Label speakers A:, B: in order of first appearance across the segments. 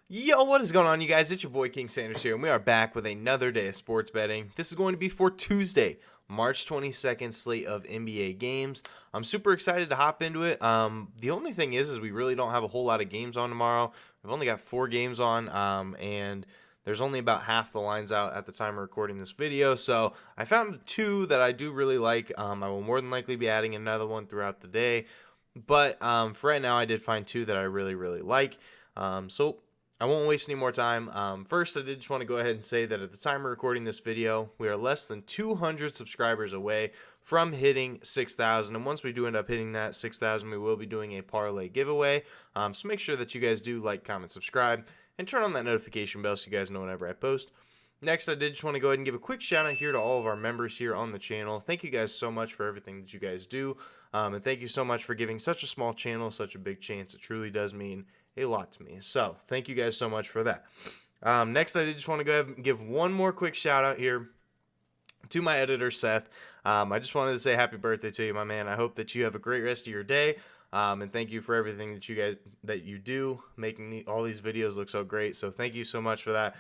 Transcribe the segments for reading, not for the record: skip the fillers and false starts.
A: Yo, what is going on, you guys? It's your boy King Sanders here, and we are back with another day of sports betting. This is going to be for Tuesday, March 22nd slate of NBA games. I'm super excited to hop into it. The only thing is we really don't have a whole lot of games on tomorrow. We've only got 4 games on, and there's only about half the lines out at the time of recording this video. So I found 2 that I do really like. I will more than likely be adding another one throughout the day, but for right now, I did find 2 that I really like. So I won't waste any more time. First, I did just want to go ahead and say that at the time of recording this video, we are less than 200 subscribers away from hitting 6,000. And once we do end up hitting that 6,000, we will be doing a parlay giveaway. So make sure that you guys do like, comment, subscribe, and turn on that notification bell so you guys know whenever I post. Next, I did just want to go ahead and give a quick shout out here to all of our members here on the channel. Thank you guys so much for everything that you guys do. And thank you so much for giving such a small channel such a big chance. It truly does mean a lot to me. So thank you guys so much for that. Next, I did just want to go ahead and give one more quick shout out here to my editor, Seth. I just wanted to say happy birthday to you, my man. I hope that you have a great rest of your day. And thank you for everything that you do, making all these videos look so great. So thank you so much for that.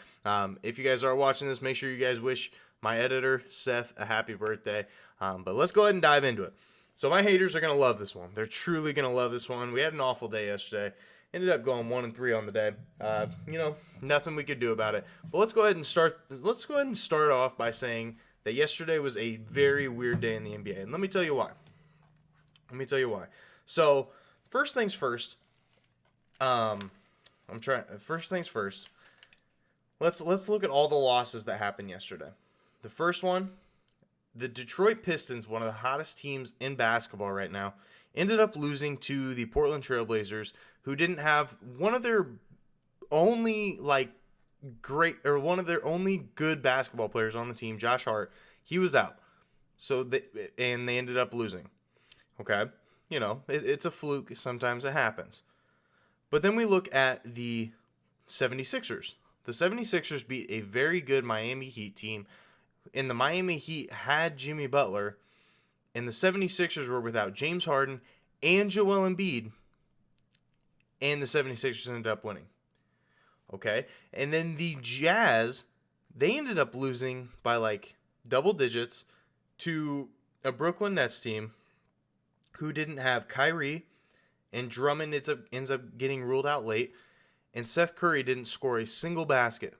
A: If you guys are watching this, make sure you guys wish my editor, Seth, a happy birthday. But let's go ahead and dive into it. So my haters are going to love this one. They're truly going to love this one. We had an awful day yesterday. Ended up going 1-3 on the day. Nothing we could do about it. But let's go ahead and start off by saying that yesterday was a very weird day in the NBA, and let me tell you why. So first things first. First things first. Let's look at all the losses that happened yesterday. The first one, the Detroit Pistons, one of the hottest teams in basketball right now, ended up losing to the Portland Trailblazers, who didn't have one of their only good basketball players on the team, Josh Hart. He was out. They ended up losing. Okay? It's a fluke. Sometimes it happens. But then we look at the 76ers. The 76ers beat a very good Miami Heat team, and the Miami Heat had Jimmy Butler, and the 76ers were without James Harden and Joel Embiid, and the 76ers ended up winning. Okay? And then the Jazz, they ended up losing by double digits to a Brooklyn Nets team who didn't have Kyrie, and Drummond ends up getting ruled out late, and Seth Curry didn't score a single basket,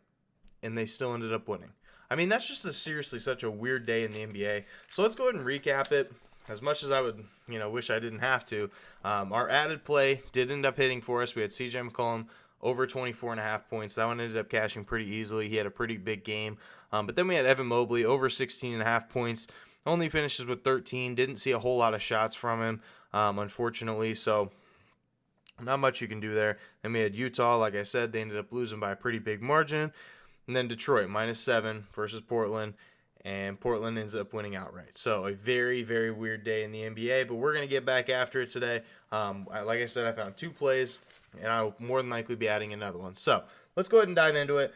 A: and they still ended up winning. I mean, that's just seriously such a weird day in the NBA. So let's go ahead and recap it. As much as I would, wish I didn't have to, our added play did end up hitting for us. We had CJ McCollum over 24.5 points. That one ended up cashing pretty easily. He had a pretty big game. But then we had Evan Mobley over 16.5 points. Only finishes with 13. Didn't see a whole lot of shots from him, unfortunately. So not much you can do there. Then we had Utah. Like I said, they ended up losing by a pretty big margin. And then Detroit, -7 versus Portland. And Portland ends up winning outright. So a very, very weird day in the NBA. But we're going to get back after it today. Like I said, I found 2 plays, and I'll more than likely be adding another one. So let's go ahead and dive into it.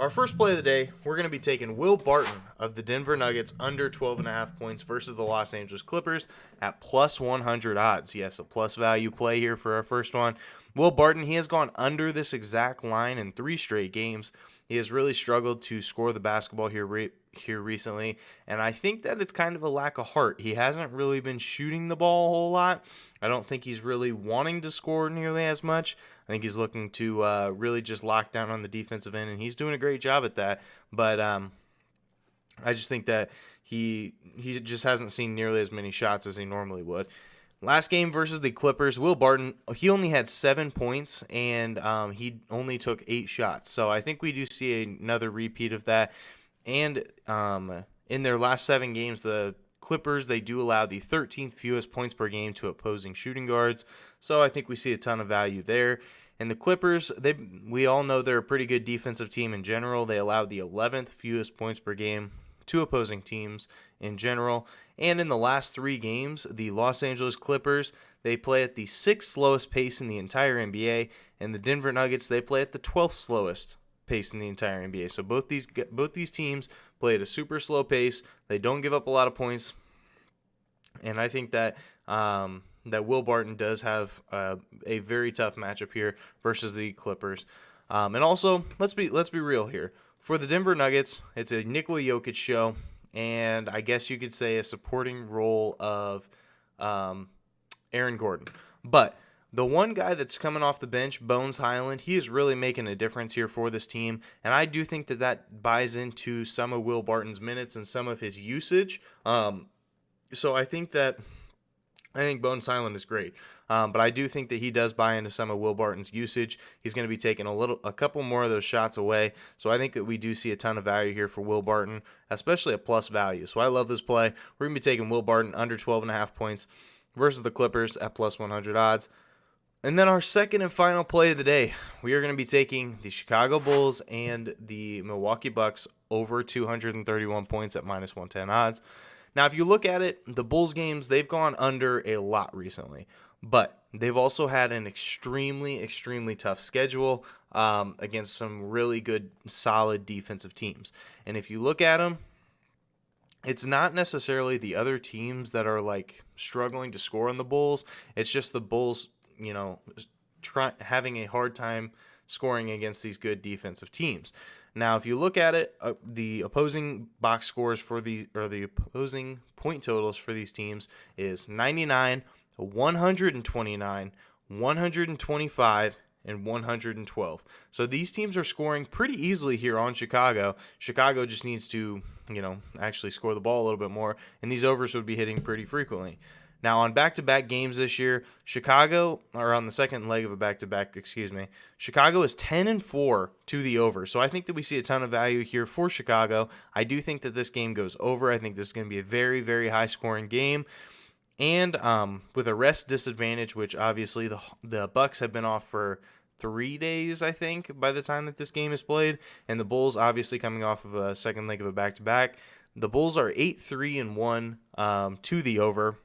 A: Our first play of the day, we're going to be taking Will Barton of the Denver Nuggets under 12.5 points versus the Los Angeles Clippers at +100 odds. Yes, a plus value play here for our first one. Will Barton, he has gone under this exact line in 3 straight games. He has really struggled to score the basketball here recently, and I think that it's kind of a lack of heart. He hasn't really been shooting the ball a whole lot. I don't think he's really wanting to score nearly as much. I think he's looking to really just lock down on the defensive end, and he's doing a great job at that. But I just think that he just hasn't seen nearly as many shots as he normally would. Last game versus the Clippers, Will Barton, he only had 7 points, and he only took 8 shots. So I think we do see another repeat of that. And in their last 7 games, the Clippers, they do allow the 13th fewest points per game to opposing shooting guards. So I think we see a ton of value there. And the Clippers, we all know they're a pretty good defensive team in general. They allowed the 11th fewest points per game to opposing teams in general. And in the last 3 games, the Los Angeles Clippers, they play at the 6th slowest pace in the entire NBA, and the Denver Nuggets, they play at the 12th slowest pace in the entire NBA. So both these teams play at a super slow pace. They don't give up a lot of points, and I think that that Will Barton does have a very tough matchup here versus the Clippers. And also, let's be real here. For the Denver Nuggets, it's a Nikola Jokic show, and I guess you could say a supporting role of Aaron Gordon. But the one guy that's coming off the bench, Bones Highland, he is really making a difference here for this team, and I do think that that buys into some of Will Barton's minutes and some of his usage. So I think Bones Highland is great. But I do think that he does buy into some of Will Barton's usage. He's going to be taking a couple more of those shots away. So I think that we do see a ton of value here for Will Barton, especially a plus value. So I love this play. We're going to be taking Will Barton under 12.5 points versus the Clippers at plus 100 odds. And then our second and final play of the day, we are going to be taking the Chicago Bulls and the Milwaukee Bucks over 231 points at minus 110 odds. Now, if you look at it, the Bulls games, they've gone under a lot recently, but they've also had an extremely, extremely tough schedule against some really good, solid defensive teams. And if you look at them, it's not necessarily the other teams that are like struggling to score on the Bulls. It's just the Bulls, having a hard time scoring against these good defensive teams. Now, if you look at it, the opposing box scores the opposing point totals for these teams is 99, 129, 125, and 112. So these teams are scoring pretty easily here on Chicago. Chicago just needs to, actually score the ball a little bit more, and these overs would be hitting pretty frequently. Now, on back-to-back games this year, on the second leg of a back-to-back, Chicago is 10-4 to the over. So I think that we see a ton of value here for Chicago. I do think that this game goes over. I think this is going to be a very, very high-scoring game. And with a rest disadvantage, which obviously the Bucks have been off for 3 days, I think, by the time that this game is played. And the Bulls obviously coming off of a second leg of a back-to-back. The Bulls are 8-3-1 to the over.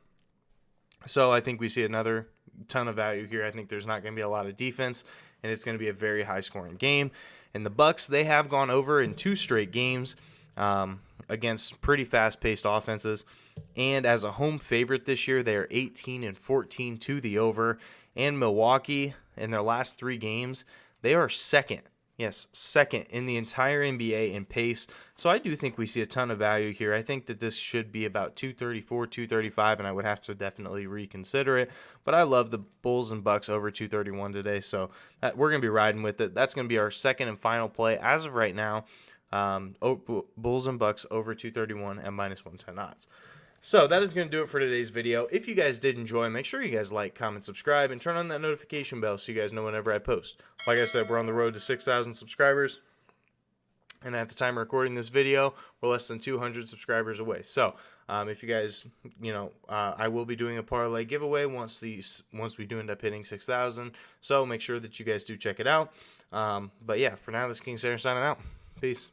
A: So I think we see another ton of value here. I think there's not going to be a lot of defense, and it's going to be a very high-scoring game. And the Bucks, they have gone over in 2 straight games against pretty fast-paced offenses. And as a home favorite this year, they are 18-14 to the over. And Milwaukee, in their last 3 games, they are second in the entire NBA in pace. So I do think we see a ton of value here. I think that this should be about 234, 235, and I would have to definitely reconsider it. But I love the Bulls and Bucks over 231 today, so we're going to be riding with it. That's going to be our second and final play as of right now. Bulls and Bucks over 231 at minus 110 odds. So that is going to do it for today's video. If you guys did enjoy, make sure you guys like, comment, subscribe, and turn on that notification bell so you guys know whenever I post. Like I said, we're on the road to 6,000 subscribers. And at the time of recording this video, we're less than 200 subscribers away. So if you guys, I will be doing a parlay giveaway once we do end up hitting 6,000. So make sure that you guys do check it out. But yeah, for now, this is King Sarah signing out. Peace.